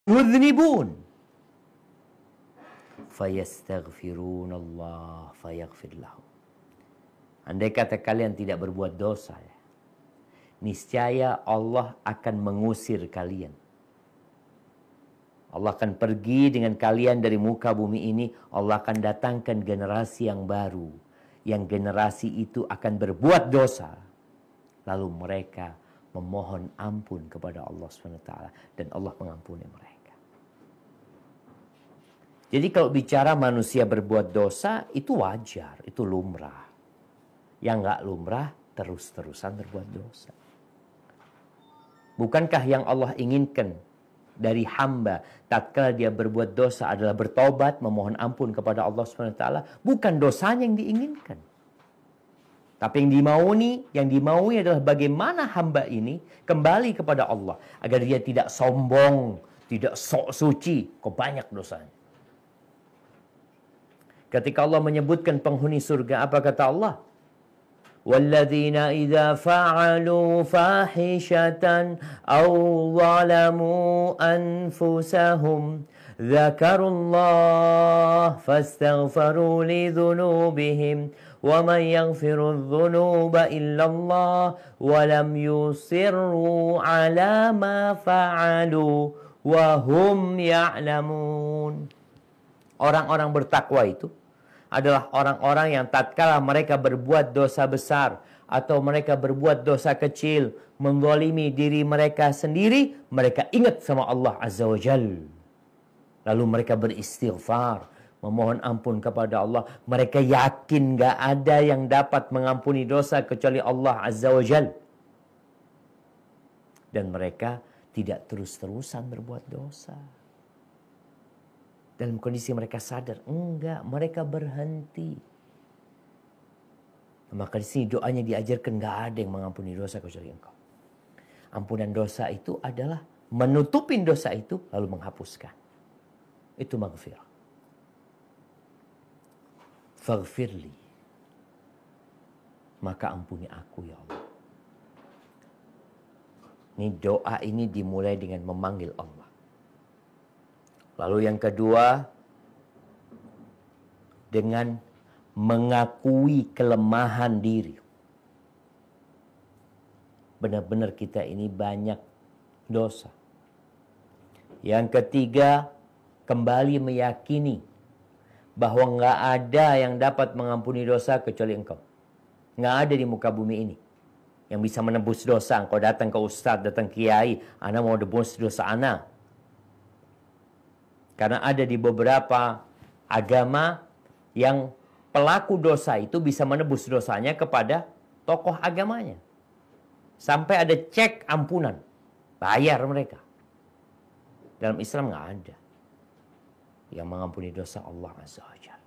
yudhnibun fayastaghfirunallah fayaghfir lahum. Andai kata kalian tidak berbuat dosa, ya, niscaya Allah akan mengusir kalian. Allah akan pergi dengan kalian dari muka bumi ini. Allah akan datangkan generasi yang baru. Yang generasi itu akan berbuat dosa. Lalu mereka memohon ampun kepada Allah SWT. Dan Allah mengampuni mereka. Jadi kalau bicara manusia berbuat dosa, itu wajar. Itu lumrah. Yang nggak lumrah, terus-terusan berbuat dosa. Bukankah yang Allah inginkan dari hamba tatkala dia berbuat dosa adalah bertobat, memohon ampun kepada Allah SWT? Bukan dosanya yang diinginkan. Tapi yang dimaui adalah bagaimana hamba ini kembali kepada Allah. Agar dia tidak sombong, tidak sok suci. Kok banyak dosanya. Ketika Allah menyebutkan penghuni surga, apa kata Allah? وَالَّذِينَ إِذَا فَعَلُوا فَاحِشَةً أَوْ ظَلَمُوا أَنفُسَهُمْ ذَكَرُوا اللَّهَ فَاسْتَغْفَرُوا لِذُنُوبِهِمْ وَمَنْ يَغْفِرُ الذُّنُوبَ إِلَّا اللَّهُ وَلَمْ يُصِرُّوا عَلَى مَا فَعَلُوا وَهُمْ يَعْلَمُونَ. Orang-orang bertakwa itu adalah orang-orang yang tatkala mereka berbuat dosa besar atau mereka berbuat dosa kecil, menzalimi diri mereka sendiri, mereka ingat sama Allah Azza wa Jalla. Lalu mereka beristighfar, memohon ampun kepada Allah. Mereka yakin gak ada yang dapat mengampuni dosa kecuali Allah Azza wa Jalla. Dan mereka tidak terus-terusan berbuat dosa. Dalam kondisi mereka sadar, enggak, mereka berhenti. Maka di sini doanya diajarkan, enggak ada yang mengampuni dosa kecuali Engkau. Ampunan dosa itu adalah menutupin dosa itu lalu menghapuskan. Itu maghfirah. Faghfirli. Maka ampuni aku ya Allah. Ini doa ini dimulai dengan memanggil Allah. Lalu yang kedua, dengan mengakui kelemahan diri. Benar-benar kita ini banyak dosa. Yang ketiga, kembali meyakini bahwa nggak ada yang dapat mengampuni dosa kecuali Engkau. Nggak ada di muka bumi ini yang bisa menebus dosa. Engkau datang ke ustadz, datang ke kiai, ana mau tebus dosa ana. Karena ada di beberapa agama yang pelaku dosa itu bisa menebus dosanya kepada tokoh agamanya. Sampai ada cek ampunan. Bayar mereka. Dalam Islam nggak ada. Yang mengampuni dosa Allah Azza wa Jalla.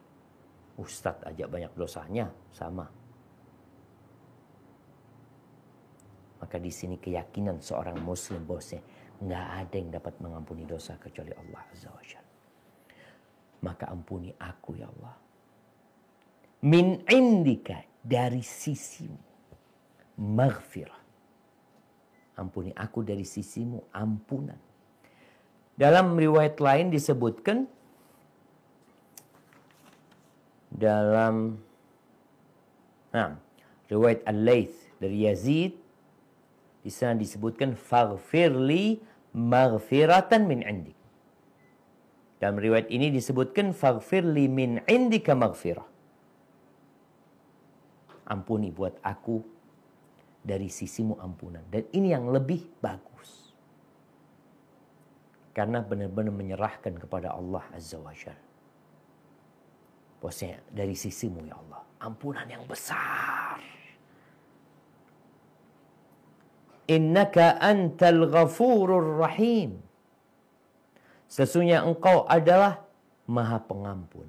Ustadz aja banyak dosanya. Sama. Maka di sini keyakinan seorang muslim bosnya. Nggak ada yang dapat mengampuni dosa kecuali Allah Azza wa Jalla. Maka ampuni aku ya Allah. Min indika, dari sisimu. Maghfirah. Ampuni aku dari sisimu, ampunan. Dalam riwayat lain disebutkan. Dalam riwayat Al-Layth dari Yazid. Di sana disebutkan faghfirli maghfiratan min indik. Dalam riwayat ini disebutkan faghfirli min indika maghfirah. Ampuni buat aku dari sisimu ampunan. Dan ini yang lebih bagus. Karena benar-benar menyerahkan kepada Allah Azza wa Jalla. Bosnya dari sisimu ya Allah. Ampunan yang besar. Innaka antal ghafurur rahim. Sesungguhnya engkau adalah maha pengampun.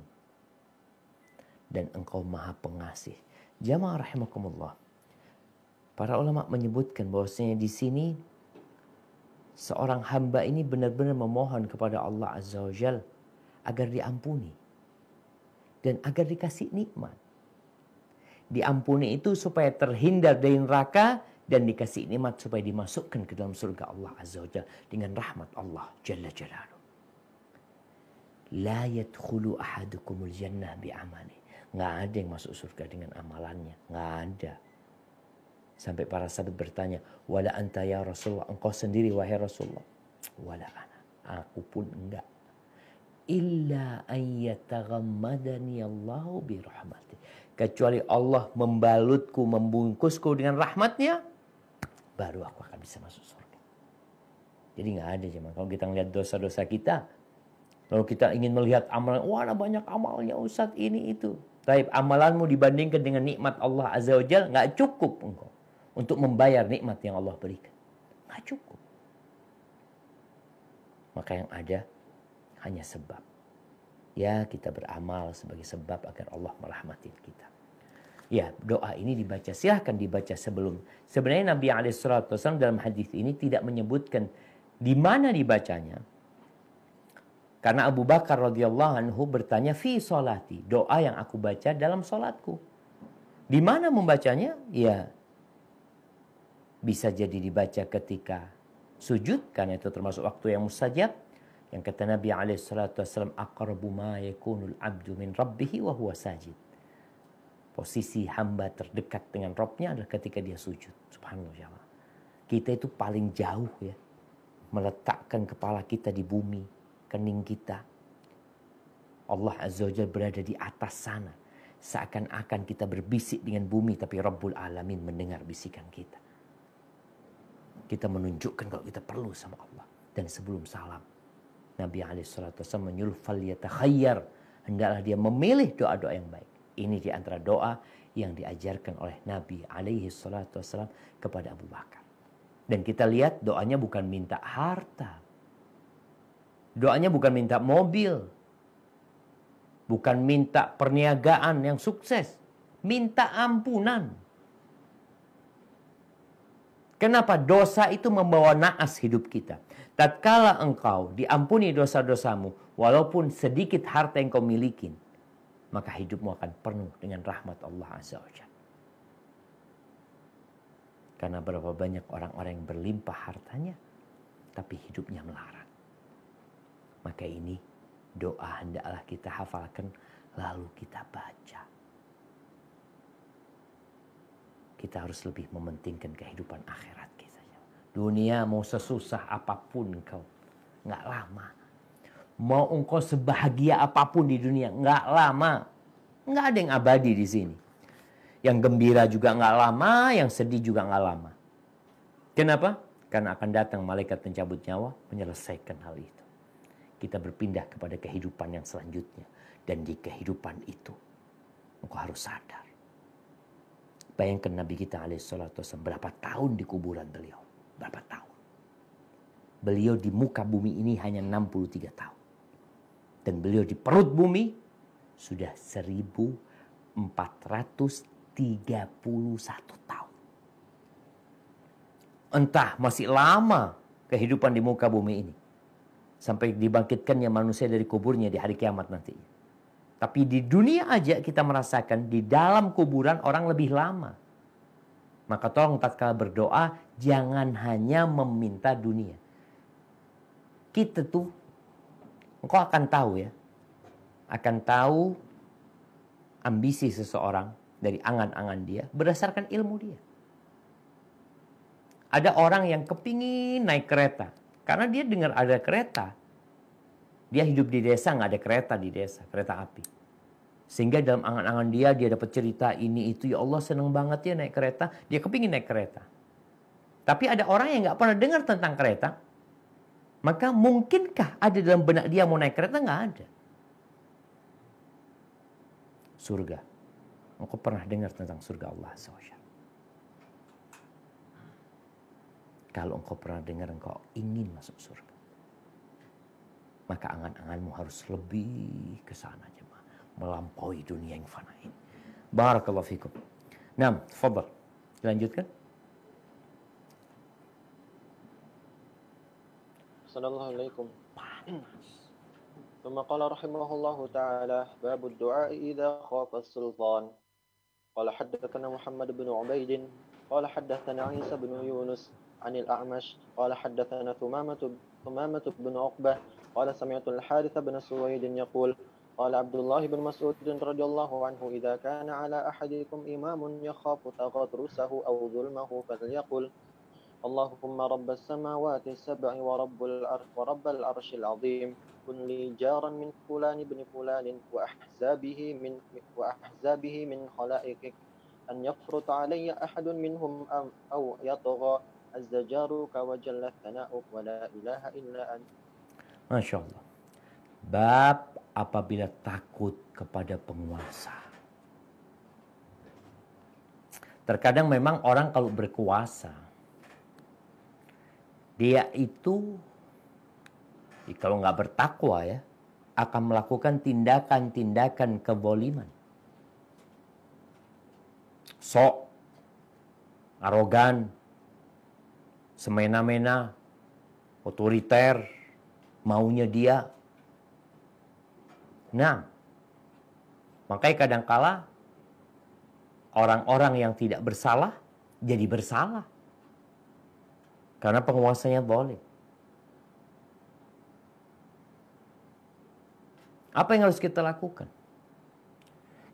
Dan engkau maha pengasih. Jamaah rahimakumullah. Para ulama menyebutkan bahwasanya di sini seorang hamba ini benar-benar memohon kepada Allah Azza wa Jalla agar diampuni. Dan agar dikasih nikmat. Diampuni itu supaya terhindar dari neraka. Dan dikasih nikmat supaya dimasukkan ke dalam surga Allah Azza wa Jalla dengan rahmat Allah Jalla Jalaluh. La yadkhulu ahadukumul jannah bi'amali. Nggak ada yang masuk surga dengan amalannya. Nggak ada. Sampai para sahabat bertanya, wala anta ya Rasulullah, engkau sendiri wahai Rasulullah. Wala ana, aku pun enggak. Illa ayyataghammadani Allahu birahmati. Kecuali Allah membalutku, membungkusku dengan rahmatnya, baru aku akan bisa masuk surga. Jadi nggak ada jemaah. Kalau kita melihat dosa-dosa kita, lalu kita ingin melihat amalan, wah ada banyak amalnya Ustaz ini itu. Tapi amalanmu dibandingkan dengan nikmat Allah Azza wa Jalla, nggak cukup engkau untuk membayar nikmat yang Allah berikan. Nggak cukup. Maka yang ada hanya sebab. Ya, kita beramal sebagai sebab agar Allah merahmati kita. Ya, doa ini dibaca. Silahkan dibaca sebelum. Sebenarnya Nabi SAW dalam hadis ini tidak menyebutkan di mana dibacanya. Karena Abu Bakar radhiyallahu anhu bertanya, fi solati, doa yang aku baca dalam solatku. Di mana membacanya? Ya, bisa jadi dibaca ketika sujud, karena itu termasuk waktu yang mustajab. Yang kata Nabi SAW, aqrabu ma yakunul abdu min rabbihi wa huwa sajid. Posisi hamba terdekat dengan Rabbnya adalah ketika dia sujud. Subhanallah. Kita itu paling jauh ya, meletakkan kepala kita di bumi, kening kita. Allah Azza wa Jalla berada di atas sana. Seakan-akan kita berbisik dengan bumi, tapi Rabbul Alamin mendengar bisikan kita. Kita menunjukkan kalau kita perlu sama Allah. Dan sebelum salam, Nabi SAW menyuruh falyatakhayyar, hendaklah dia memilih doa-doa yang baik. Ini di antara doa yang diajarkan oleh Nabi SAW kepada Abu Bakar. Dan kita lihat doanya bukan minta harta. Doanya bukan minta mobil. Bukan minta perniagaan yang sukses. Minta ampunan. Kenapa? Dosa itu membawa naas hidup kita. Tatkala engkau diampuni dosa-dosamu, walaupun sedikit harta yang kau miliki, maka hidupmu akan penuh dengan rahmat Allah Azza wa Jalla. Karena berapa banyak orang-orang yang berlimpah hartanya, tapi hidupnya melarat. Maka ini doa hendaklah kita hafalkan, lalu kita baca. Kita harus lebih mementingkan kehidupan akhirat kita. Dunia mau sesusah apapun engkau, nggak lama. Mau engkau sebahagia apapun di dunia, nggak lama. Nggak ada yang abadi di sini. Yang gembira juga nggak lama, yang sedih juga nggak lama. Kenapa? Karena akan datang malaikat pencabut nyawa menyelesaikan hal itu. Kita berpindah kepada kehidupan yang selanjutnya. Dan di kehidupan itu, engkau harus sadar. Bayangkan Nabi kita alaihissalam berapa tahun di kuburan beliau. Berapa tahun. Beliau di muka bumi ini hanya 63 tahun. Dan beliau di perut bumi sudah 1431 tahun. Entah masih lama kehidupan di muka bumi ini. Sampai dibangkitkannya manusia dari kuburnya di hari kiamat nanti. Tapi di dunia aja kita merasakan di dalam kuburan orang lebih lama. Maka tolong tatkala berdoa jangan hanya meminta dunia. Kita tuh, engkau akan tahu ya. Akan tahu ambisi seseorang dari angan-angan dia berdasarkan ilmu dia. Ada orang yang kepingin naik kereta. Karena dia dengar ada kereta. Dia hidup di desa, nggak ada kereta di desa, kereta api. Sehingga dalam angan-angan dia dapat cerita ini itu, ya Allah seneng banget ya naik kereta. Dia kepingin naik kereta. Tapi ada orang yang nggak pernah dengar tentang kereta. Maka mungkinkah ada dalam benak dia mau naik kereta? Nggak ada. Surga. Engkau pernah dengar tentang surga Allah SWT? Kalau engkau pernah dengar, engkau ingin masuk surga. Maka angan-anganmu harus lebih ke sana jemaah, melampaui dunia yang fana ini. Barakallahu fikum. Naam, tafadhal. Lanjutkan. Assalamualaikum. ثم قال رحمه الله تعالى باب الدعاء إذا خاف السلطان قال حدثنا محمد بن عبيد قال حدثنا عيسى بن يونس عن الأعمش قال حدثنا ثمامة بن عقبة قال سمعت الحارث بن سويد يقول قال عبد الله بن مسعود رضي الله عنه إذا كان على أحدكم إمام يخاف تغطرسه أو ظلمه فليقل اللهم رب السماوات السبع ورب العرش العظيم كن لي جارا من فلان بن فلان وأحزابه من خلائقك أن يفرط علي أحد منهم أو يطغى عز جارك وجل ثناؤك ولا إله إلا أنت. Masya Allah. Bab apabila takut kepada penguasa. Terkadang memang orang kalau berkuasa, dia itu kalau nggak bertakwa ya, akan melakukan tindakan-tindakan kezaliman. Sok, arogan, semena-mena, otoriter, maunya dia. Nah, makanya kadangkala orang-orang yang tidak bersalah jadi bersalah. Karena penguasanya zalim. Apa yang harus kita lakukan?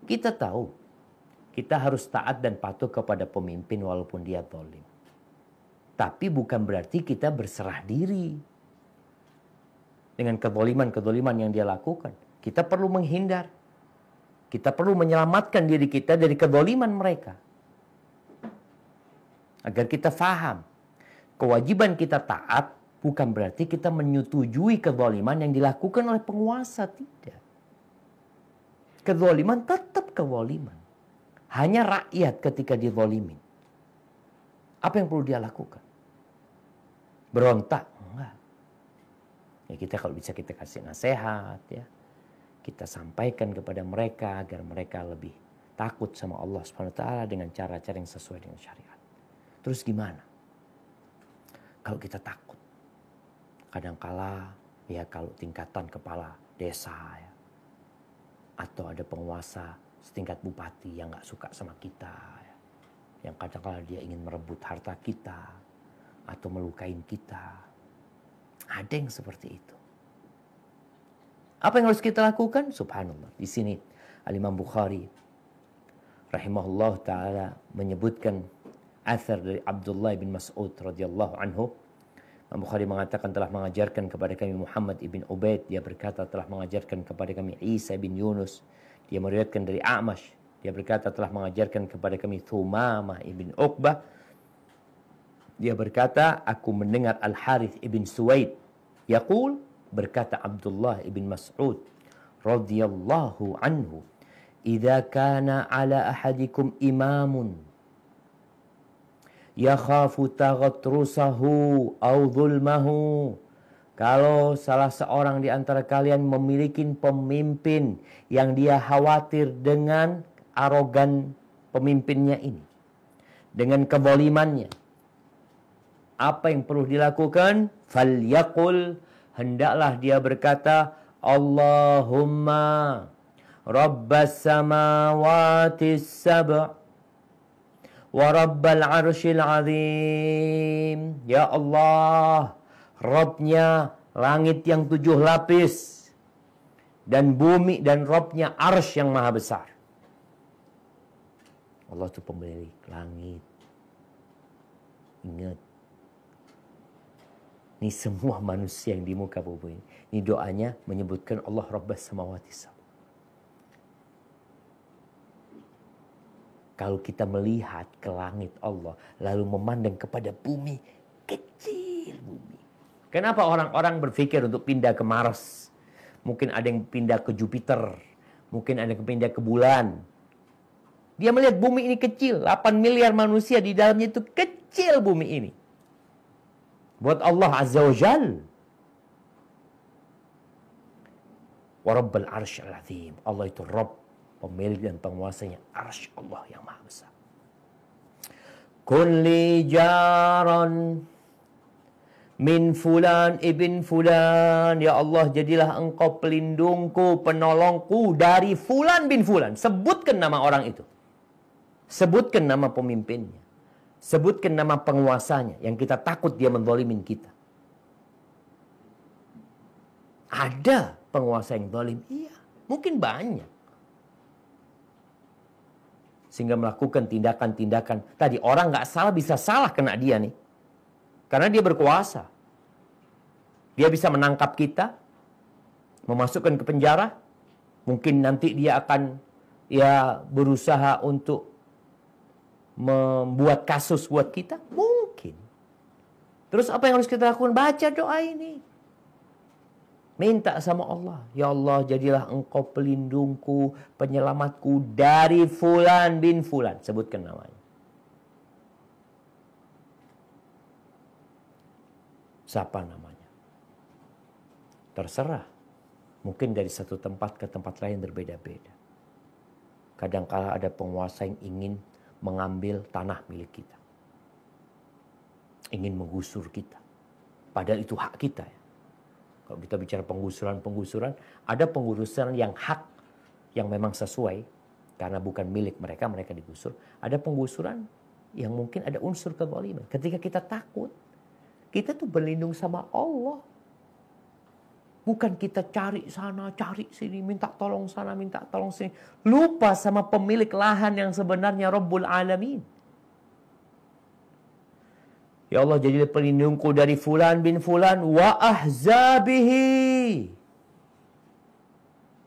Kita tahu, kita harus taat dan patuh kepada pemimpin walaupun dia zalim. Tapi bukan berarti kita berserah diri dengan kezaliman-kezaliman yang dia lakukan. Kita perlu menghindar. Kita perlu menyelamatkan diri kita dari kezaliman mereka. Agar kita faham, kewajiban kita taat bukan berarti kita menyetujui kezaliman yang dilakukan oleh penguasa. Tidak. Kezaliman tetap kezaliman. Hanya rakyat ketika dizalimin. Apa yang perlu dia lakukan? Berontak? Enggak. Ya kita kalau bisa kita kasih nasihat ya. Kita sampaikan kepada mereka agar mereka lebih takut sama Allah Subhanahu wa taala dengan cara-cara yang sesuai dengan syariat. Terus gimana? Kalau kita takut. Kadangkala ya kalau tingkatan kepala desa ya, atau ada penguasa setingkat bupati yang nggak suka sama kita ya, yang kadangkala dia ingin merebut harta kita atau melukain kita. Ada yang seperti itu. Apa yang harus kita lakukan? Subhanallah. Di sini Al-Imam Bukhari rahimahullah taala menyebutkan athar dari Abdullah bin Mas'ud radhiyallahu anhu. Imam Bukhari mengatakan telah mengajarkan kepada kami Muhammad ibn Ubaid. Dia berkata telah mengajarkan kepada kami Isa bin Yunus. Dia meriwayatkan dari A'mash. Dia berkata telah mengajarkan kepada kami Thumamah ibn Uqbah. Dia berkata aku mendengar Al-Harith ibn Suwaid. Yaqul, berkata Abdullah ibn Mas'ud radhiyallahu anhu, "Idza kana ala ahadikum imamun yakhafu taghatrusahu aw zulmahu." Kalau salah seorang di antara kalian memiliki pemimpin yang dia khawatir dengan arogan pemimpinnya ini, dengan kezalimannya, apa yang perlu dilakukan? Falyaqul, hendaklah dia berkata, Allahumma rabbas samawati sab' wa rabbal arshil azim. Ya Allah, Rabbnya langit yang 7 lapis dan bumi dan Rabbnya arsy yang maha besar. Allah itu pemilik langit. Ingat, ini semua manusia yang di muka bumi ini. Ini doanya menyebutkan Allah Rabbas samawati sab'. Kalau kita melihat ke langit Allah, lalu memandang kepada bumi, kecil bumi. Kenapa orang-orang berpikir untuk pindah ke Mars? Mungkin ada yang pindah ke Jupiter. Mungkin ada yang pindah ke bulan. Dia melihat bumi ini kecil. 8 miliar manusia di dalamnya itu kecil bumi ini. Buat Allah Azza wa Jal. Wa Rabbal Arsyil Azim. Allah itu Rabb, pemilik dan penguasanya arsy Allah yang maha besar. Kulli jaran min fulan ibn fulan. Ya Allah, jadilah engkau pelindungku, penolongku dari fulan bin fulan. Sebutkan nama orang itu. Sebutkan nama pemimpinnya. Sebutkan nama penguasanya yang kita takut dia menzalimin kita. Ada penguasa yang zalim? Iya, mungkin banyak. Sehingga melakukan tindakan-tindakan. Tadi orang nggak salah bisa salah kena dia nih. Karena dia berkuasa. Dia bisa menangkap kita, memasukkan ke penjara. Mungkin nanti dia akan berusaha untuk membuat kasus buat kita. Mungkin. Terus apa yang harus kita lakukan? Baca doa ini. Minta sama Allah. Ya Allah, jadilah engkau pelindungku, penyelamatku dari fulan bin fulan. Sebutkan namanya. Siapa namanya? Terserah. Mungkin dari satu tempat ke tempat lain berbeda-beda. Kadang-kala ada penguasa yang ingin mengambil tanah milik kita. Ingin menggusur kita. Padahal itu hak kita ya. Kalau kita bicara penggusuran, ada penggusuran yang hak, yang memang sesuai, karena bukan milik mereka, mereka digusur. Ada penggusuran yang mungkin ada unsur kezaliman. Ketika kita takut, kita tuh berlindung sama Allah. Bukan kita cari sana, cari sini, minta tolong sana, minta tolong sini. Lupa sama pemilik lahan yang sebenarnya Rabbul Alamin. Ya Allah, jadilah pelindungku dari fulan bin fulan wa ahzabihi.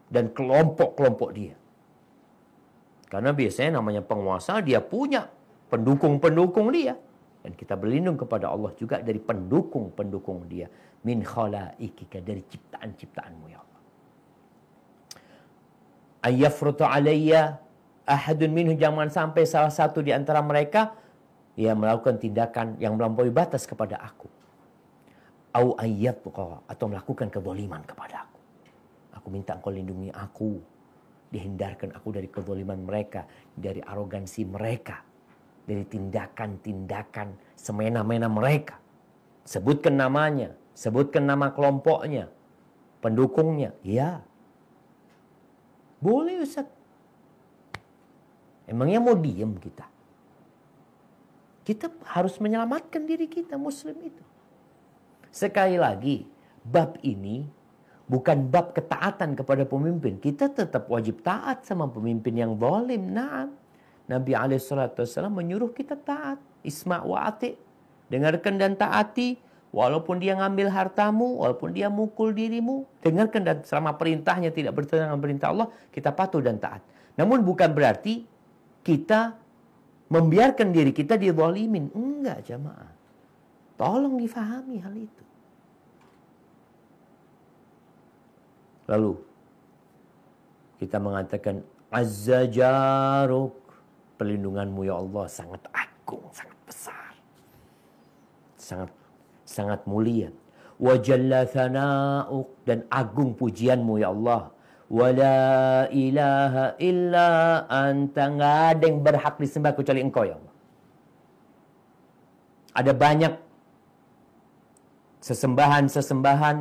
Dan kelompok-kelompok dia. Karena biasanya namanya penguasa, dia punya pendukung-pendukung dia. Dan kita berlindung kepada Allah juga dari pendukung-pendukung dia. Min khalaikika, dari ciptaan-ciptaanmu ya Allah. Ayyafrutu alayya ahadun minhu, jangan sampai salah satu di antara mereka melakukan tindakan yang melampaui batas kepada aku. Au ayyabqa, atau melakukan kezaliman kepada aku. Aku minta engkau lindungi aku. Dihindarkan aku dari kezaliman mereka, dari arogansi mereka, dari tindakan-tindakan semena-mena mereka. Sebutkan namanya, sebutkan nama kelompoknya, pendukungnya. Ya. Boleh Ustaz. Emangnya mau diem kita? Kita harus menyelamatkan diri kita, muslim itu. Sekali lagi, bab ini bukan bab ketaatan kepada pemimpin. Kita tetap wajib taat sama pemimpin yang zalim. Naam. Nabi SAW menyuruh kita taat. Isma' wa ati'. Dengarkan dan taati. Walaupun dia ngambil hartamu, walaupun dia mukul dirimu. Dengarkan dan selama perintahnya tidak bertentangan dengan perintah Allah, kita patuh dan taat. Namun bukan berarti kita membiarkan diri kita dizalimin. Enggak, jamaah. Tolong difahami hal itu. Lalu kita mengatakan azza jaruk, perlindunganmu ya Allah sangat agung, sangat besar. Sangat mulia. Wa jalla thana'uk, dan agung pujianmu ya Allah. Wa la ilaha illa anta, nggak ada yang berhak disembah kecuali engkau ya Allah. Ada banyak sesembahan-sesembahan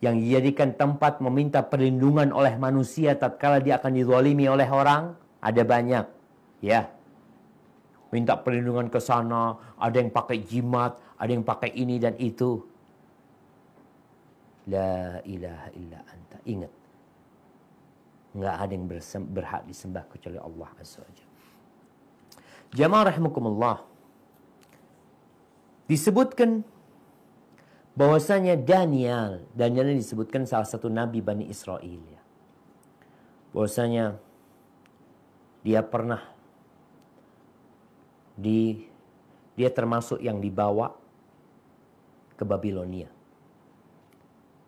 yang dijadikan tempat meminta perlindungan oleh manusia tatkala dia akan dizalimi oleh orang. Ada banyak. Ya. Minta perlindungan ke sana, ada yang pakai jimat, ada yang pakai ini dan itu. La ilaha illa anta. Ingat. Nggak ada yang berhak disembah kecuali Allah Azza wa Jalla. Jamaah rahimakumullah. Disebutkan bahwasanya Daniel ini disebutkan salah satu nabi Bani Israel ya. Bahwasanya dia pernah dia termasuk yang dibawa ke Babilonia.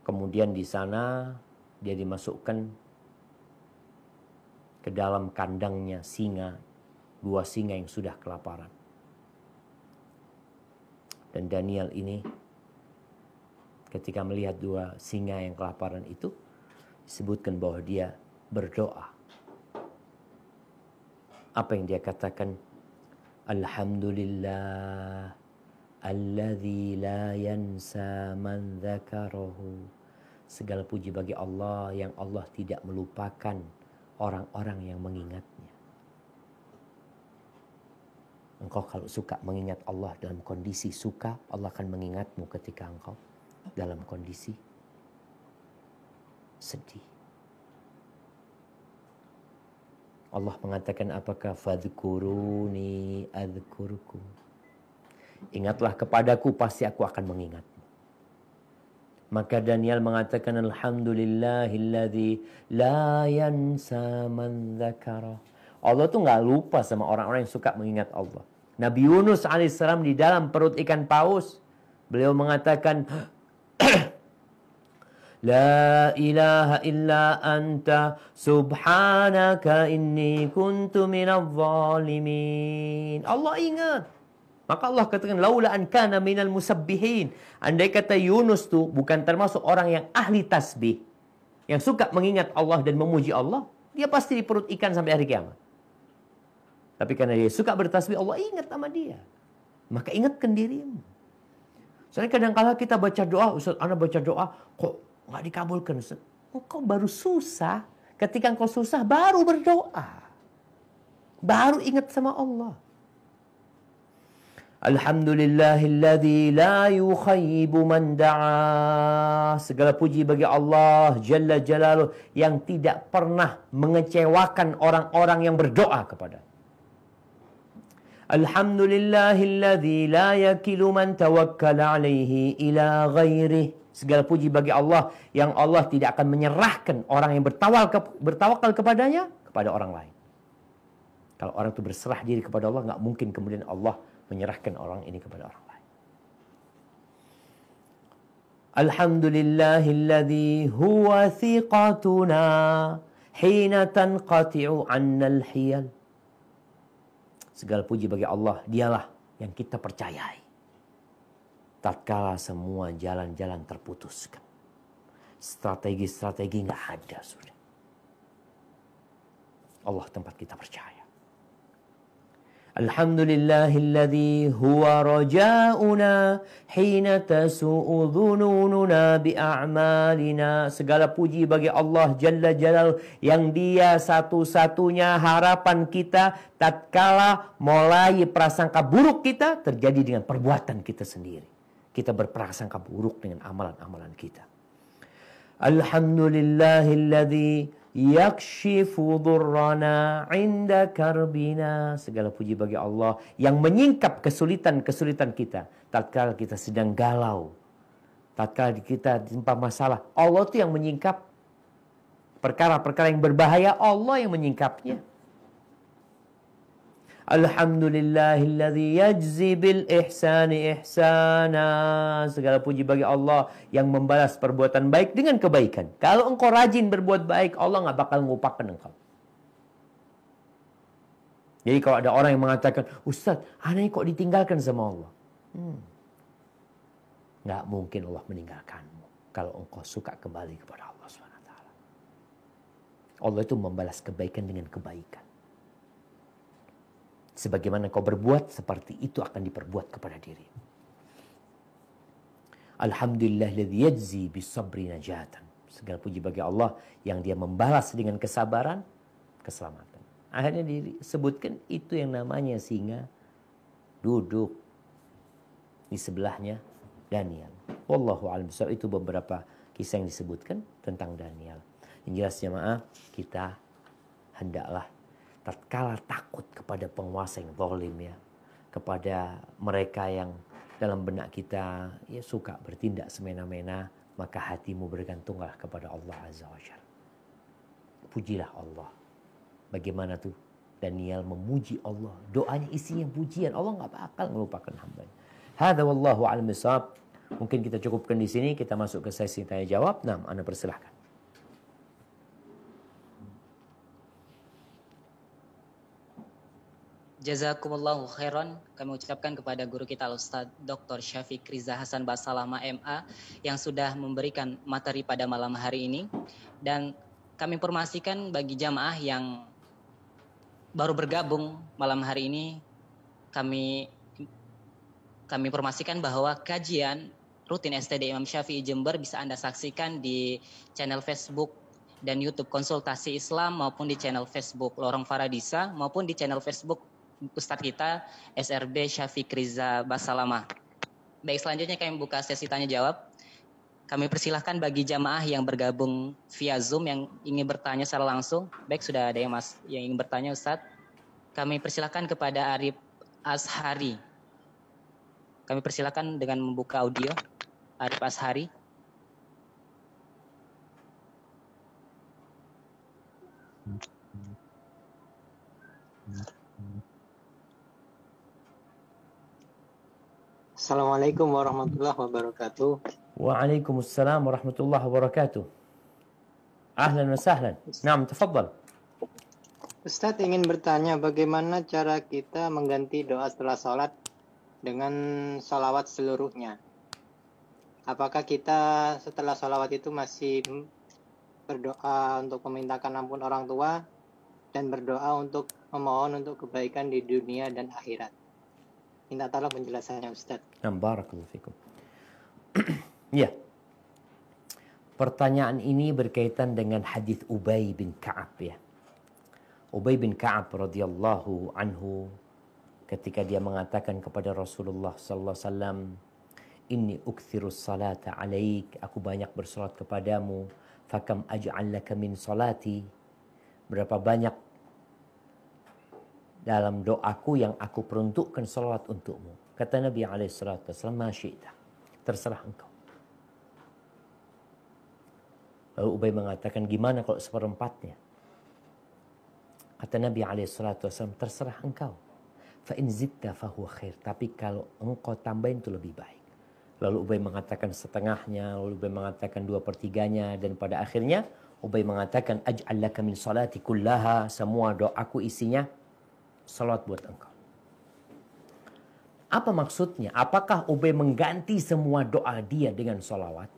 Kemudian di sana dia dimasukkan ke dalam kandangnya singa, 2 singa yang sudah kelaparan. Dan Daniel ini ketika melihat 2 singa yang kelaparan itu, disebutkan bahwa dia berdoa. Apa yang dia katakan? Alhamdulillah alladzi la yansa man dzakarahu. Segala puji bagi Allah yang Allah tidak melupakan orang-orang yang mengingatnya. Engkau kalau suka mengingat Allah dalam kondisi suka, Allah akan mengingatmu ketika engkau dalam kondisi sedih. Allah mengatakan apakah? Fadhkuruni adzkurukum. Ingatlah kepadaku, pasti aku akan mengingatmu. Maka Daniel mengatakan alhamdulillahilladzi la yansa man dzakara. Allah tuh nggak lupa sama orang-orang yang suka mengingat Allah. Nabi Yunus alaihissalam di dalam perut ikan paus, beliau mengatakan La ilaha illa anta subhanaka inni kuntu minadh zalimin. Allah ingat. Maka Allah katakan laula an kana minal musabbihin. Andai kata Yunus tuh bukan termasuk orang yang ahli tasbih, yang suka mengingat Allah dan memuji Allah, dia pasti di perut ikan sampai hari kiamat. Tapi karena dia suka bertasbih, Allah ingat sama dia. Maka ingatkan dirimu. Soalnya kadang-kala kita baca doa, Ustaz, Anda baca doa, kok nggak dikabulkan, Ustaz? Engkau baru susah. Ketika engkau susah, baru berdoa. Baru ingat sama Allah. Alhamdulillahilladzi la yukhayyibu man da'a. Segala puji bagi Allah Jalla Jalaluh yang tidak pernah mengecewakan orang-orang yang berdoa kepada. Alhamdulillahilladzi la yakilu man tawakkala alaihi ila ghairih. Segala puji bagi Allah yang Allah tidak akan menyerahkan orang yang bertawakal kepadanya kepada orang lain. Kalau orang itu berserah diri kepada Allah, nggak mungkin kemudian Allah menyerahkan orang ini kepada orang lain. Alhamdulillahilladzi huwa thiqatuna hina tanqati'u 'annal hiyal. Segala puji bagi Allah, dialah yang kita percayai tatkala semua jalan-jalan terputuskan. Strategi-strategi nggak ada sudah. Allah tempat kita percaya. Alhamdulillahilladzi huwa raja'una hina tasu'u dhunununa bi'a'malina. Segala puji bagi Allah Jalla Jalal yang dia satu-satunya harapan kita tatkala mulai prasangka buruk kita terjadi dengan perbuatan kita sendiri. Kita berprasangka buruk dengan amalan-amalan kita. Alhamdulillahilladzi yakshifu dhurrana 'inda karbina. Segala puji bagi Allah yang menyingkap kesulitan-kesulitan kita tatkala kita sedang galau, tatkala kita ditimpa masalah. Allah itu yang menyingkap perkara-perkara yang berbahaya, Allah yang menyingkapnya. Alhamdulillahilladzi yajzi bil ihsani ihsana. Segala puji bagi Allah yang membalas perbuatan baik dengan kebaikan. Kalau engkau rajin berbuat baik, Allah nggak bakal ngupakan engkau. Jadi kalau ada orang yang mengatakan, Ustaz, aneh kok ditinggalkan sama Allah? Nggak mungkin Allah meninggalkanmu kalau engkau suka kembali kepada Allah SWT. Allah itu membalas kebaikan dengan kebaikan. Sebagaimana kau berbuat, seperti itu akan diperbuat kepada dirimu. Alhamdulillahilladzi yajzi bisabri najatan. Segala puji bagi Allah yang dia membalas dengan kesabaran, keselamatan. Akhirnya disebutkan itu yang namanya singa duduk di sebelahnya Daniel. Wallahu a'lam bishawab. Itu beberapa kisah yang disebutkan tentang Daniel. Yang jelas jemaah, kita hendaklah tatkala takut kepada penguasa yang zalim ya, kepada mereka yang dalam benak kita ya suka bertindak semena-mena, maka hatimu bergantunglah kepada Allah Azza wa Jalla. Pujilah Allah. Bagaimana tuh Daniel memuji Allah, doanya isinya pujian. Allah nggak bakal melupakan hambanya. Hadza wallahu a'lam bishawab. Mungkin kita cukupkan di sini, kita masuk ke sesi tanya jawab. Nah, Anda persilahkan. Jazakumullahu khairan. Kami ucapkan kepada guru kita Al-Ustaz Dr. Syafiq Riza Hasan Basalama MA yang sudah memberikan materi pada malam hari ini. Dan kami informasikan bagi jamaah yang baru bergabung malam hari ini, kami informasikan bahwa kajian rutin STD Imam Syafi'i Jember bisa Anda saksikan di channel Facebook dan YouTube Konsultasi Islam, maupun di channel Facebook Lorong Faradisa, maupun di channel Facebook Ustadz kita SRB Syafiq Riza Basalama. Baik, selanjutnya kami buka sesi tanya jawab. Kami persilahkan bagi jamaah yang bergabung via Zoom yang ingin bertanya secara langsung. Baik, sudah ada yang ingin bertanya, Ustadz. Kami persilahkan kepada Arif Ashari. Kami persilahkan dengan membuka audio. Arif Ashari. Assalamualaikum warahmatullahi wabarakatuh. Waalaikumsalam warahmatullahi wabarakatuh. Ahlan wa sahlan. Naam, tafadhal. Ustadz ingin bertanya bagaimana cara kita mengganti doa setelah sholat dengan sholawat seluruhnya. Apakah kita setelah sholawat itu masih berdoa untuk memintakan ampun orang tua dan berdoa untuk memohon untuk kebaikan di dunia dan akhirat? Minta tolong penjelasannya, Ustadz. Barakallahu fikum. Ya. Pertanyaan ini berkaitan dengan hadis Ubay bin Ka'ab ya. Ubay bin Ka'ab radhiyallahu anhu ketika dia mengatakan kepada Rasulullah sallallahu alaihi wasallam, "Inni ukthirus salata 'alaik." Aku banyak bersalat kepadamu. Fakam aj'al laka min salati. Berapa banyak dalam doaku yang aku peruntukkan salat untukmu. Kata Nabi alaihi salatu wasallam, "Ma syi'ta." Terserah engkau. Lalu Ubay mengatakan, gimana kalau seperempatnya? Kata Nabi SAW, terserah engkau. Fa in zidta fahuwa khair. Tapi kalau engkau tambahin itu lebih baik. Lalu Ubay mengatakan setengahnya, lalu Ubay mengatakan 2/3-nya, dan pada akhirnya Ubay mengatakan, aj'al laka min salati kullaha. Semua doaku isinya salat buat engkau. Apa maksudnya? Apakah Ubay mengganti semua doa dia dengan salawat?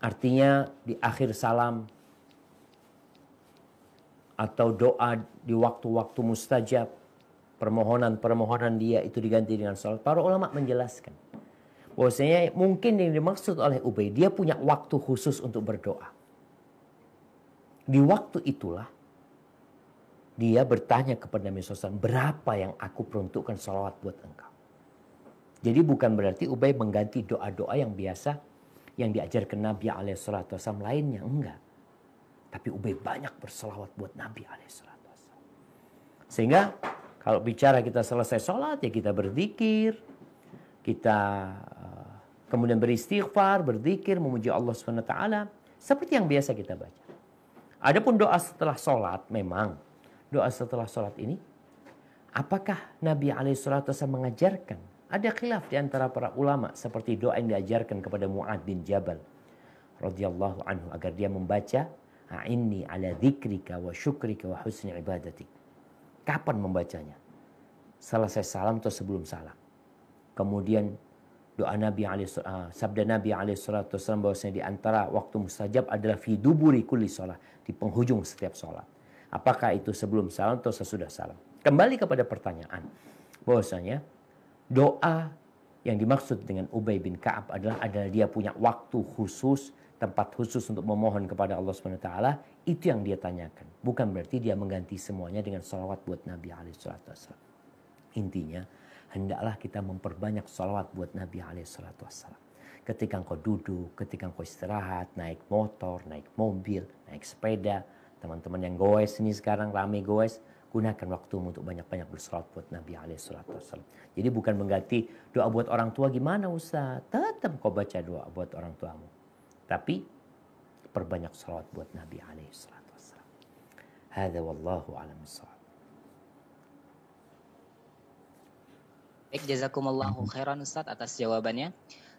Artinya di akhir salam atau doa di waktu-waktu mustajab, permohonan-permohonan dia itu diganti dengan salat. Para ulama menjelaskan bahwasanya mungkin yang dimaksud oleh Ubay, dia punya waktu khusus untuk berdoa. Di waktu itulah dia bertanya kepada Nabi SAW, berapa yang aku peruntukkan salawat buat engkau. Jadi bukan berarti Ubay mengganti doa-doa yang biasa yang diajarkan Nabi SAW lainnya, enggak. Tapi Ubay banyak berselawat buat Nabi SAW. Sehingga kalau bicara kita selesai sholat, ya kita berzikir, kita kemudian beristighfar, berzikir, memuji Allah SWT, seperti yang biasa kita baca. Adapun doa setelah sholat, memang doa setelah sholat ini, apakah Nabi SAW mengajarkan? Ada khilaf di antara para ulama seperti doa yang diajarkan kepada Mu'ad bin Jabal radhiyallahu anhu agar dia membaca a'inni ala dzikrika wa syukrika wa husni ibadatik. Kapan membacanya? Selesai salam atau sebelum salam? Kemudian doa Nabi sabda Nabi alaihi salatu wasallam bahwasanya di antara waktu mustajab adalah fi duburi kulli shalah, di penghujung setiap salat. Apakah itu sebelum salam atau sesudah salam? Kembali kepada pertanyaan bahwasanya doa yang dimaksud dengan Ubay bin Ka'ab adalah dia punya waktu khusus, tempat khusus untuk memohon kepada Allah SWT. Itu yang dia tanyakan. Bukan berarti dia mengganti semuanya dengan salawat buat Nabi SAW. Intinya, hendaklah kita memperbanyak salawat buat Nabi SAW. Ketika engkau duduk, ketika engkau istirahat, naik motor, naik mobil, naik sepeda. Teman-teman yang goes ini sekarang rame goes, gunakan waktumu untuk banyak-banyak bersalawat buat Nabi SAW. Jadi bukan mengganti doa buat orang tua gimana Ustaz? Tetap kau baca doa buat orang tuamu. Tapi perbanyak salawat buat Nabi SAW. Hadza wallahu a'lam bissawab. Baik, jazakumullahu khairan Ustaz atas jawabannya.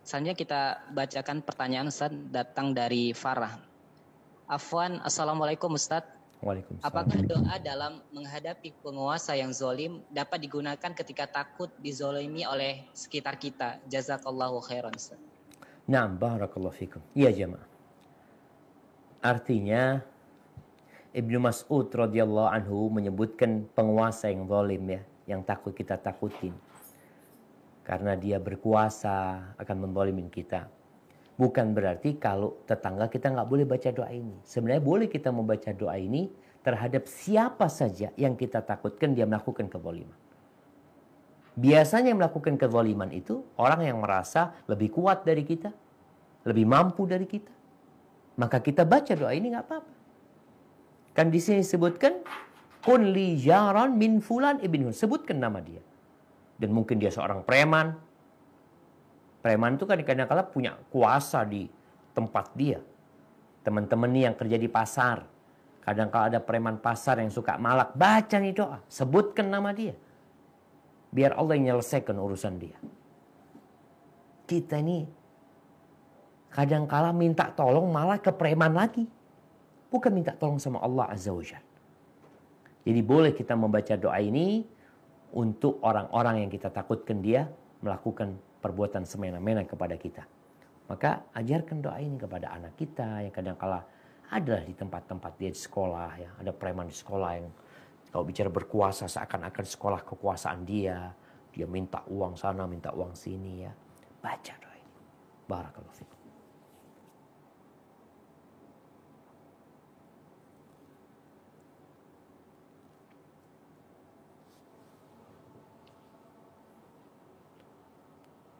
Selanjutnya kita bacakan pertanyaan Ustaz datang dari Farah. Afwan, Assalamualaikum Ustaz. Apakah doa dalam menghadapi penguasa yang zolim dapat digunakan ketika takut dizolimi oleh sekitar kita? Jazakallahu khairan. Naam, barakallahu fikum. Iya jemaah. Artinya Ibnu Mas'ud radhiyallahu anhu menyebutkan penguasa yang zalim ya, yang takut kita takutin. Karena dia berkuasa akan menzalimin kita. Bukan berarti kalau tetangga kita nggak boleh baca doa ini. Sebenarnya boleh kita membaca doa ini terhadap siapa saja yang kita takutkan dia melakukan kezaliman. Biasanya yang melakukan kezaliman itu orang yang merasa lebih kuat dari kita, lebih mampu dari kita. Maka kita baca doa ini nggak apa-apa. Kan di sini disebutkan kun li jaran min fulan ibn Hun. Sebutkan nama dia. Dan mungkin dia seorang preman. Preman itu kan kadang-kala punya kuasa di tempat dia. Teman-teman nih yang kerja di pasar. Kadang-kala ada preman pasar yang suka malak. Baca nih doa. Sebutkan nama dia. Biar Allah yang menyelesaikan urusan dia. Kita ini kadang-kala minta tolong malah ke preman lagi. Bukan minta tolong sama Allah Azza wa Jalla. Jadi boleh kita membaca doa ini untuk orang-orang yang kita takutkan dia melakukan perbuatan semena-mena kepada kita. Maka ajarkan doa ini kepada anak kita yang kadang-kala adalah di tempat-tempat dia di sekolah. Ya. Ada preman di sekolah yang kalau bicara berkuasa seakan-akan sekolah kekuasaan dia. Dia minta uang sana, minta uang sini ya. Baca doa ini. Barakallahu fikum.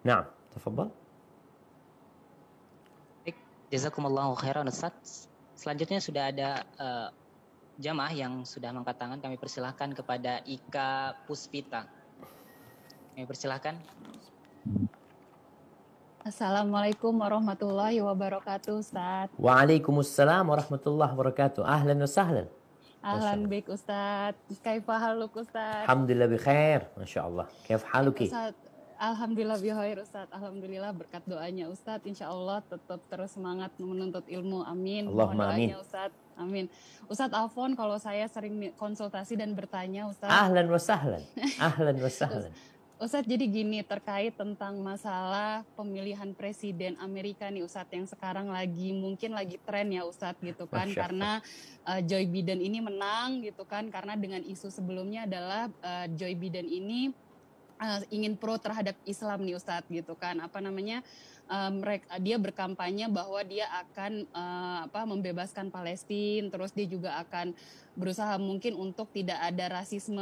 Nah, tafadhal. Baik, jazakumullahu khairan Ustaz. Selanjutnya sudah ada jamaah yang sudah mengangkat tangan. Kami persilahkan kepada Ika Puspita. Kami persilahkan. Assalamualaikum warahmatullahi wabarakatuh, Ustaz. Waalaikumsalam warahmatullahi wabarakatuh. Ahlan wa sahlan. Ahlan bik, Ustaz. Kaifa haluk, Ustaz? Alhamdulillah bikhair. Masya Allah. Kaif haluki? Ustaz, alhamdulillah bikhair, Ustaz. Alhamdulillah berkat doanya Ustaz. Insya Allah tetap terus semangat menuntut ilmu. Amin. Allahumma amin. Ustaz. Amin. Ustadz Alfon, kalau saya sering konsultasi dan bertanya, Ustadz. Ahlan wa sahlan. Ahlan wa sahlan. Ustadz, jadi gini, terkait tentang masalah pemilihan presiden Amerika nih Ustadz, yang sekarang mungkin lagi tren ya Ustadz gitu kan. Karena Joe Biden ini menang gitu kan, karena dengan isu sebelumnya adalah Joe Biden ini ingin pro terhadap Islam nih Ustadz gitu kan. Dia berkampanye bahwa dia akan membebaskan Palestina, terus dia juga akan berusaha mungkin untuk tidak ada rasisme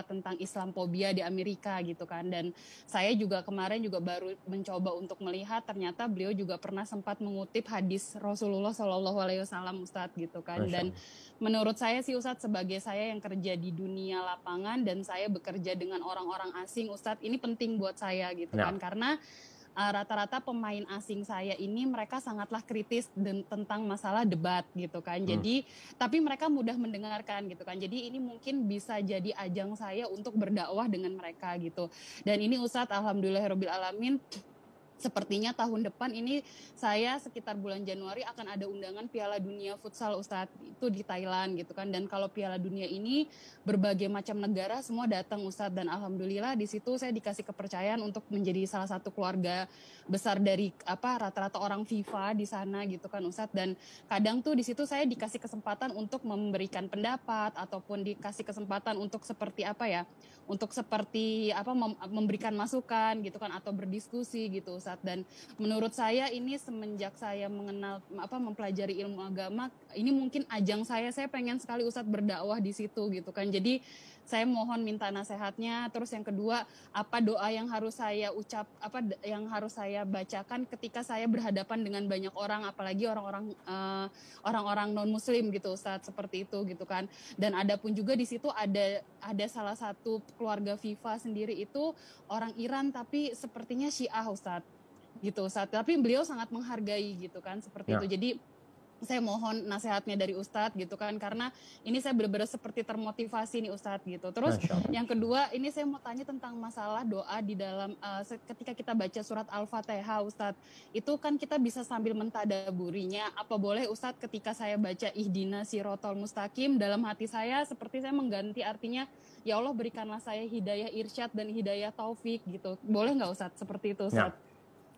tentang Islamophobia di Amerika gitu kan. Dan saya juga kemarin juga baru mencoba untuk melihat, ternyata beliau juga pernah sempat mengutip hadis Rasulullah SAW Ustadz gitu kan. Dan menurut saya sih Ustadz, sebagai saya yang kerja di dunia lapangan dan saya bekerja dengan orang-orang asing Ustadz, ini penting buat saya gitu kan. Karena rata-rata pemain asing saya ini mereka sangatlah kritis tentang masalah debat gitu kan. Jadi tapi mereka mudah mendengarkan gitu kan. Jadi ini mungkin bisa jadi ajang saya untuk berdakwah dengan mereka gitu. Dan ini Ustadz, alhamdulillahirabbil alamin, sepertinya tahun depan ini saya sekitar bulan Januari akan ada undangan Piala Dunia Futsal Ustadz, itu di Thailand gitu kan. Dan kalau Piala Dunia ini berbagai macam negara semua datang Ustadz, dan alhamdulillah di situ saya dikasih kepercayaan untuk menjadi salah satu keluarga besar dari rata-rata orang FIFA di sana gitu kan Ustadz. Dan kadang tuh di situ saya dikasih kesempatan untuk memberikan pendapat ataupun dikasih kesempatan untuk memberikan masukan gitu kan, atau berdiskusi gitu Ustadz. Dan menurut saya ini semenjak saya mengenal mempelajari ilmu agama, ini mungkin ajang saya pengen sekali Ustadz berdakwah di situ gitu kan. Jadi saya mohon minta nasihatnya. Terus yang kedua, apa doa yang harus saya yang harus saya bacakan ketika saya berhadapan dengan banyak orang, apalagi orang-orang non muslim gitu Ustadz, seperti itu gitu kan. Dan ada pun juga di situ ada salah satu keluarga FIFA sendiri itu orang Iran tapi sepertinya Syiah Ustadz gitu Ustadz, tapi beliau sangat menghargai gitu kan, seperti itu. Jadi saya mohon nasihatnya dari Ustadz gitu kan, karena ini saya benar-benar seperti termotivasi nih Ustadz gitu. Terus yang kedua, ini saya mau tanya tentang masalah doa di dalam ketika kita baca surat Al-Fatihah Ustadz, itu kan kita bisa sambil mentadaburinya. Apa boleh Ustadz ketika saya baca Ihdina Sirotol Mustaqim, dalam hati saya seperti saya mengganti artinya, ya Allah berikanlah saya hidayah irsyad dan hidayah taufik gitu. Boleh nggak Ustadz seperti itu Ustadz?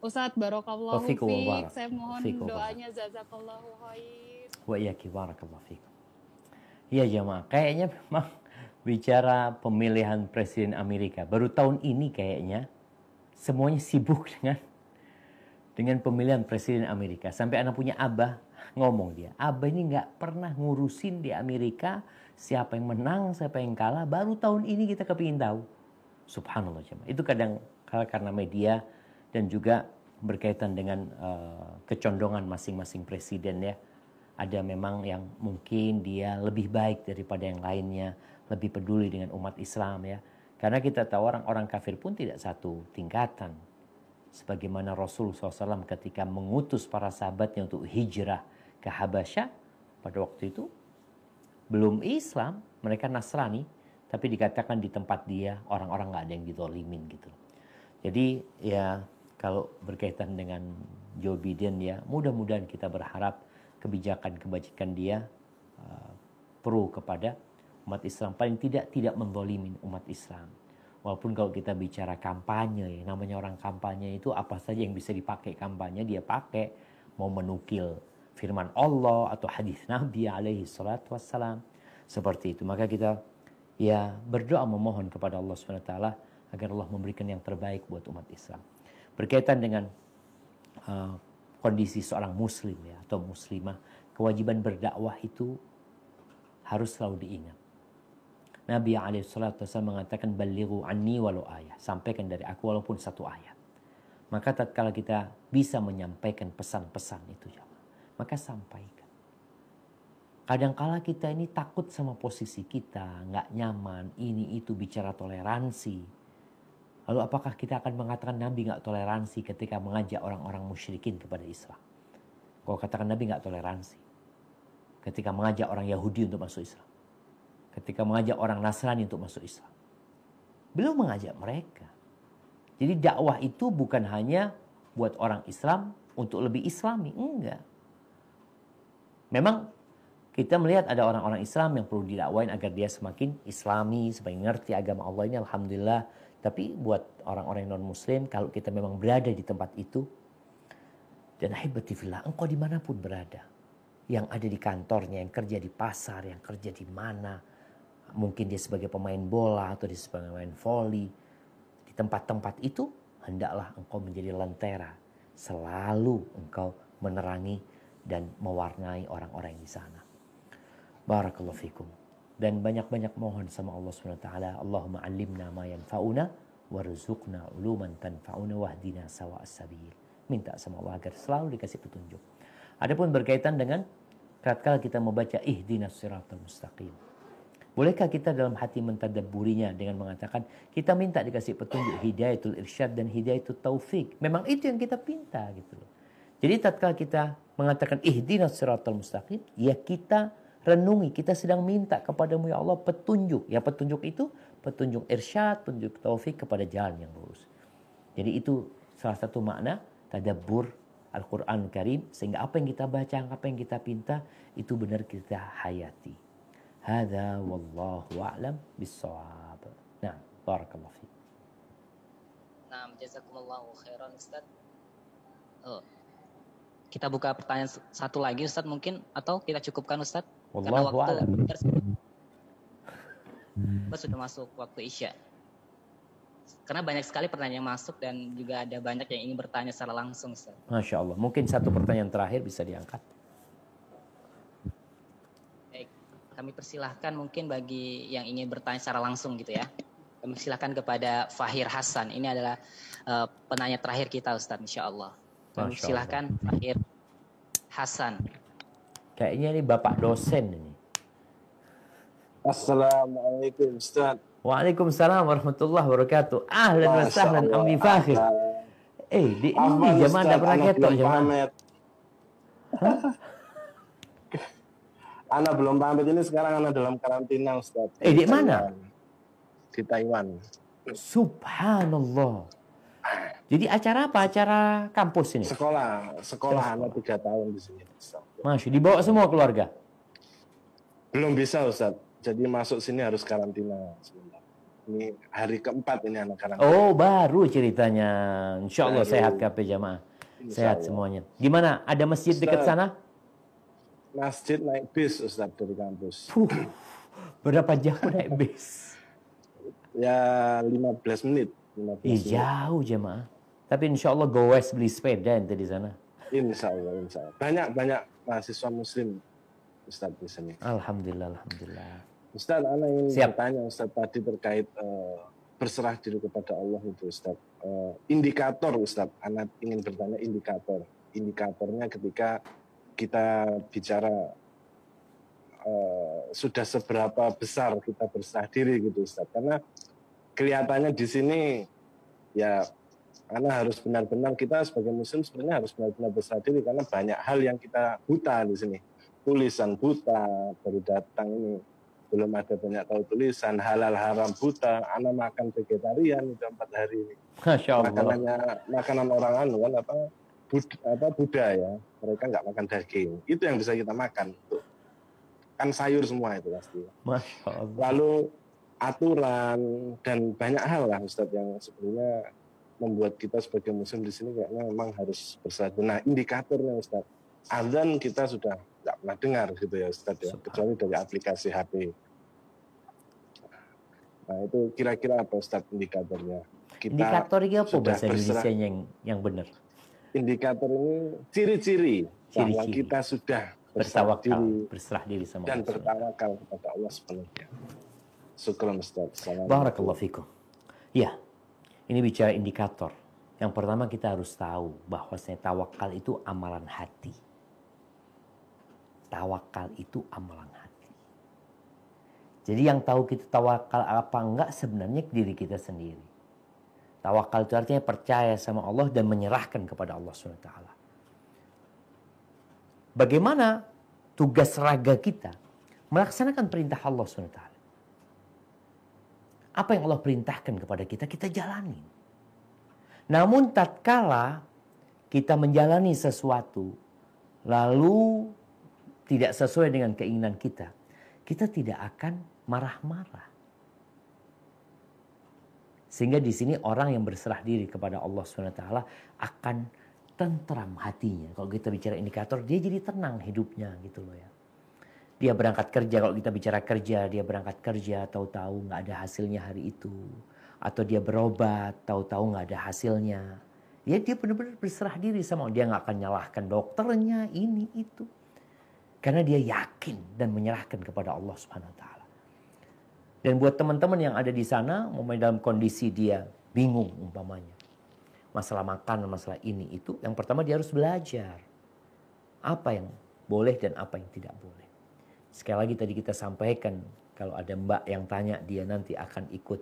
Ustadz, barakallahu fiik, saya mohon doanya, jazakallahu khair. Wa iyaki barakallahu fiik. Iya jamaah, kayaknya memang bicara pemilihan presiden Amerika, baru tahun ini kayaknya semuanya sibuk dengan pemilihan presiden Amerika. Sampai anak punya abah ngomong dia, abah ini nggak pernah ngurusin di Amerika siapa yang menang, siapa yang kalah. Baru tahun ini kita kepingin tahu. Subhanallah jamaah. Itu kadang karena media dan juga berkaitan dengan kecondongan masing-masing presiden ya. Ada memang yang mungkin dia lebih baik daripada yang lainnya, lebih peduli dengan umat Islam ya. Karena kita tahu orang-orang kafir pun tidak satu tingkatan. Sebagaimana Rasul SAW ketika mengutus para sahabatnya untuk hijrah ke Habasyah, pada waktu itu belum Islam, mereka Nasrani, tapi dikatakan di tempat dia orang-orang nggak ada yang dizalimin gitu. Jadi ya kalau berkaitan dengan Joe Biden ya, mudah-mudahan kita berharap kebijakan-kebijakan dia pro kepada umat Islam, paling tidak menzalimin umat Islam. Walaupun kalau kita bicara kampanye, ya, namanya orang kampanye itu apa saja yang bisa dipakai kampanye dia pakai, mau menukil firman Allah atau hadis Nabi alaihi salatu wassalam, seperti itu. Maka kita ya berdoa memohon kepada Allah SWT agar Allah memberikan yang terbaik buat umat Islam. Berkaitan dengan kondisi seorang muslim ya atau muslimah, kewajiban berdakwah itu harus selalu diingat. Nabi SAW mengatakan balighu anni walau ayah, sampaikan dari aku walaupun satu ayat. Maka tatkala kita bisa menyampaikan pesan-pesan itu ya, maka sampaikan. Kadangkala kita ini takut sama posisi kita, nggak nyaman, ini itu bicara toleransi. Lalu apakah kita akan mengatakan Nabi nggak toleransi ketika mengajak orang-orang musyrikin kepada Islam? Kalau katakan Nabi nggak toleransi ketika mengajak orang Yahudi untuk masuk Islam, ketika mengajak orang Nasrani untuk masuk Islam, beliau mengajak mereka. Jadi dakwah itu bukan hanya buat orang Islam untuk lebih Islami, enggak. Memang kita melihat ada orang-orang Islam yang perlu didakwain agar dia semakin Islami, semakin ngerti agama Allah ini, alhamdulillah. Tapi buat orang-orang non-Muslim, kalau kita memang berada di tempat itu, dan ahibati fillah, engkau dimanapun berada, yang ada di kantornya, yang kerja di pasar, yang kerja di mana, mungkin dia sebagai pemain bola atau dia sebagai pemain voli, di tempat-tempat itu hendaklah engkau menjadi lentera, selalu engkau menerangi dan mewarnai orang-orang di sana. Barakallahu fikum. Dan banyak-banyak mohon sama Allah SWT. Allahumma alimna ma yanfa'una warzuqna uluman tanfa'una wahdina sawa'as sabil. Minta sama Allah agar selalu dikasih petunjuk. Adapun berkaitan dengan tatkala kita membaca ihdinas siratal mustaqim, bolehkah kita dalam hati mentadabburinya dengan mengatakan kita minta dikasih petunjuk, hidayatul irsyad dan hidayatul taufik. Memang itu yang kita pinta gitu loh. Jadi tatkala kita mengatakan ihdinas siratal mustaqim, ya kita renungi, kita sedang minta kepadamu ya Allah petunjuk. Ya petunjuk itu petunjuk irsyad, petunjuk taufik kepada jalan yang lurus. Jadi itu salah satu makna tadabbur Al-Quran Karim, sehingga apa yang kita baca, apa yang kita pinta itu benar kita hayati. Hadza wallahu a'lam bis-shawab. Nah, barakallahu fiik. Nah, jazakumullahu khairan Ustaz. Kita buka pertanyaan satu lagi Ustaz mungkin, atau kita cukupkan Ustaz? Karena waktu kita sudah masuk waktu Isya. Karena banyak sekali pertanyaan yang masuk dan juga ada banyak yang ingin bertanya secara langsung Ustaz. Masya Allah. Mungkin satu pertanyaan terakhir bisa diangkat. Baik, kami persilahkan mungkin bagi yang ingin bertanya secara langsung gitu ya. Kami persilahkan kepada Fahir Hasan. Ini adalah penanya terakhir kita Ustaz, insya Allah. Kami persilahkan Fahir Hasan. Kayaknya ini bapak dosen ini. Assalamualaikum Ustaz. Waalaikumsalam warahmatullahi wabarakatuh. Ahlan wa sahlan Amni Fakhir. Di ini zaman dah pernah ketok zaman. Ana belum pamit ini, sekarang Ana dalam karantina Ustaz. Di mana? Di Taiwan. Subhanallah. Jadi acara apa? Acara kampus ini? Sekolah Ana 3 tahun di sini. Masya, dibawa semua keluarga? Belum bisa Ustaz. Jadi masuk sini harus karantina sebentar. Ini hari keempat ini anak karantina. Oh, baru ceritanya. Insya Allah sehat kabeh jamaah. Sehat semuanya. Gimana? Ada masjid Ustaz, dekat sana? Masjid naik bis Ustaz dari kampus. Berapa jauh naik bis? Ya 15 menit. Jauh jemaah. Tapi insya Allah go west beli sepeda ente di sana. Insya Allah. Banyak mahasiswa muslim Ustaz di sini. Alhamdulillah. Ustaz, ana ingin bertanya Ustaz tadi terkait berserah diri kepada Allah itu Ustaz. Indikator Ustaz, anak ingin bertanya indikator. Indikatornya ketika kita bicara sudah seberapa besar kita berserah diri gitu Ustaz. Karena kelihatannya di sini ya karena harus benar-benar kita sebagai muslim sebenarnya harus benar-benar berserah diri karena banyak hal yang kita buta di sini. Tulisan buta, baru datang ini belum ada banyak tahu tulisan, halal haram buta, anak makan vegetarian udah 4 hari ini. Masya Allah. Makanannya makanan orang kan Buddha ya, mereka nggak makan daging. Itu yang bisa kita makan. Kan sayur semua itu pasti. Masya Allah. Lalu aturan dan banyak hal lah Ustadz yang sebenarnya membuat kita sebagai muslim di sini kayaknya memang harus berserah. Nah indikatornya Ustadz, azan kita sudah nggak pernah dengar gitu ya Ustadz ya, kecuali dari aplikasi HP. Nah itu kira-kira apa Ustadz indikatornya? Indikatornya apa bahasa Indonesia yang benar? Indikator ini ciri-ciri bahwa kita sudah berserah diri sama dan Allah bertawakal kepada Allah sepenuhnya. Syukran Ustaz. Barakallahu fikum. Ya, ini bicara indikator. Yang pertama kita harus tahu bahwasanya tawakal itu amalan hati. Tawakal itu amalan hati. Jadi yang tahu kita tawakal apa enggak sebenarnya diri kita sendiri. Tawakal itu artinya percaya sama Allah dan menyerahkan kepada Allah SWT. Bagaimana tugas raga kita melaksanakan perintah Allah SWT. Apa yang Allah perintahkan kepada kita, kita jalani. Namun tatkala kita menjalani sesuatu, lalu tidak sesuai dengan keinginan kita, kita tidak akan marah-marah. Sehingga di sini orang yang berserah diri kepada Allah SWT akan tentram hatinya. Kalau kita bicara indikator, dia jadi tenang hidupnya gitu loh ya. Dia berangkat kerja, kalau kita bicara kerja, dia berangkat kerja, tahu-tahu nggak ada hasilnya hari itu. Atau dia berobat, tahu-tahu nggak ada hasilnya. Ya dia benar-benar berserah diri sama dia, nggak akan nyalahkan dokternya, ini, itu. Karena dia yakin dan menyerahkan kepada Allah Subhanahu Wa Taala. Dan buat teman-teman yang ada di sana, dalam kondisi dia bingung umpamanya. Masalah makan, masalah ini, itu. Yang pertama dia harus belajar. Apa yang boleh dan apa yang tidak boleh. Sekali lagi tadi kita sampaikan, kalau ada mbak yang tanya dia nanti akan ikut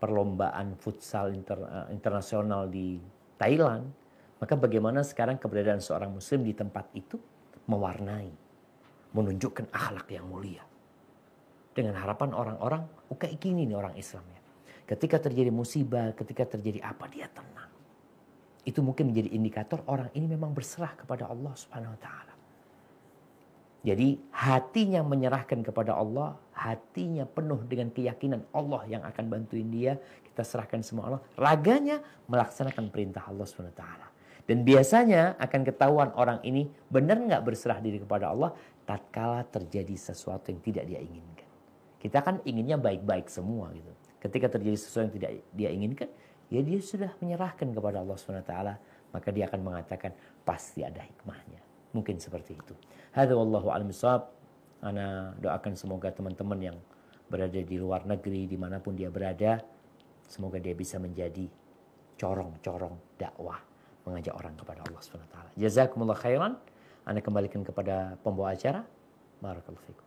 perlombaan futsal internasional di Thailand, maka bagaimana sekarang keberadaan seorang muslim di tempat itu mewarnai, menunjukkan akhlak yang mulia. Dengan harapan orang-orang, kayak gini nih orang Islam ya. Ketika terjadi musibah, ketika terjadi apa, dia tenang. Itu mungkin menjadi indikator orang ini memang berserah kepada Allah Subhanahu Wa Taala. Jadi hatinya menyerahkan kepada Allah, hatinya penuh dengan keyakinan Allah yang akan bantuin dia, kita serahkan semua Allah. Raganya melaksanakan perintah Allah SWT. Dan biasanya akan ketahuan orang ini benar nggak berserah diri kepada Allah tatkala terjadi sesuatu yang tidak dia inginkan. Kita kan inginnya baik-baik semua gitu. Ketika terjadi sesuatu yang tidak dia inginkan, ya dia sudah menyerahkan kepada Allah SWT, maka dia akan mengatakan pasti ada hikmahnya. Mungkin seperti itu. Hadza wallahu a'lam bishawab. Ana doakan semoga teman-teman yang berada di luar negeri dimanapun dia berada, semoga dia bisa menjadi corong-corong dakwah mengajak orang kepada Allah SWT. Jazakumullah khairan. Ana kembalikan kepada pembawa acara. Barakallahu fikum.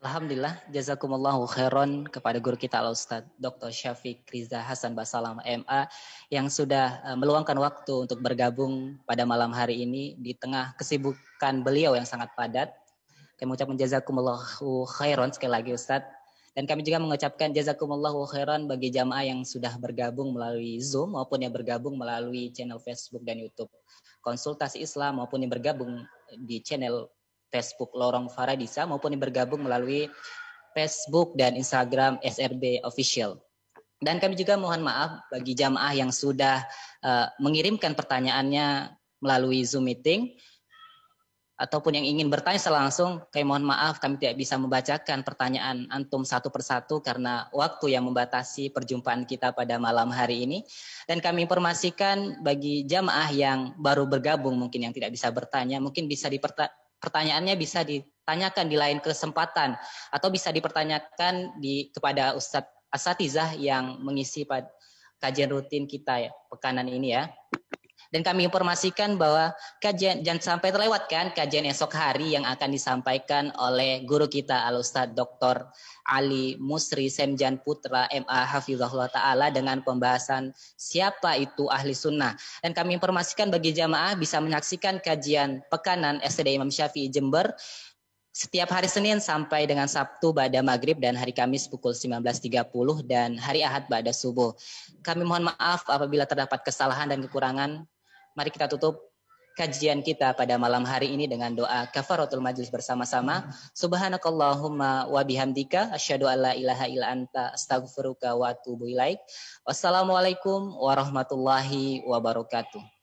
Alhamdulillah, jazakumullahu khairan kepada guru kita Al-Ustaz Dr. Syafiq Riza Hasan Basalamah MA yang sudah meluangkan waktu untuk bergabung pada malam hari ini di tengah kesibukan beliau yang sangat padat. Kami mengucapkan jazakumullahu khairan sekali lagi Ustaz. Dan kami juga mengucapkan jazakumullahu khairan bagi jamaah yang sudah bergabung melalui Zoom maupun yang bergabung melalui channel Facebook dan YouTube Konsultasi Islam maupun yang bergabung di channel Facebook Lorong Faradisa maupun yang bergabung melalui Facebook dan Instagram SRB Official. Dan kami juga mohon maaf bagi jamaah yang sudah mengirimkan pertanyaannya melalui Zoom meeting ataupun yang ingin bertanya secara langsung, kami mohon maaf kami tidak bisa membacakan pertanyaan antum satu persatu karena waktu yang membatasi perjumpaan kita pada malam hari ini. Dan kami informasikan bagi jamaah yang baru bergabung mungkin yang tidak bisa bertanya, mungkin bisa pertanyaannya bisa ditanyakan di lain kesempatan atau bisa dipertanyakan kepada Ustadz Asatizah yang mengisi kajian rutin kita ya, pekanan ini ya. Dan kami informasikan bahwa kajian, jangan sampai terlewatkan kajian esok hari yang akan disampaikan oleh guru kita Al-Ustadz Dr. Ali Musri Semjan Putra MA Hafizahullah Ta'ala dengan pembahasan siapa itu ahli sunnah. Dan kami informasikan bagi jamaah bisa menyaksikan kajian pekanan SD Imam Syafi'i Jember setiap hari Senin sampai dengan Sabtu pada maghrib dan hari Kamis pukul 19.30 dan hari Ahad pada subuh. Kami mohon maaf apabila terdapat kesalahan dan kekurangan. Mari kita tutup kajian kita pada malam hari ini dengan doa kafaratul majlis bersama-sama. Subhanakallahumma wa bihamdika asyhadu alla ilaha illa anta astaghfiruka wa atubu ilaik. Wassalamualaikum warahmatullahi wabarakatuh.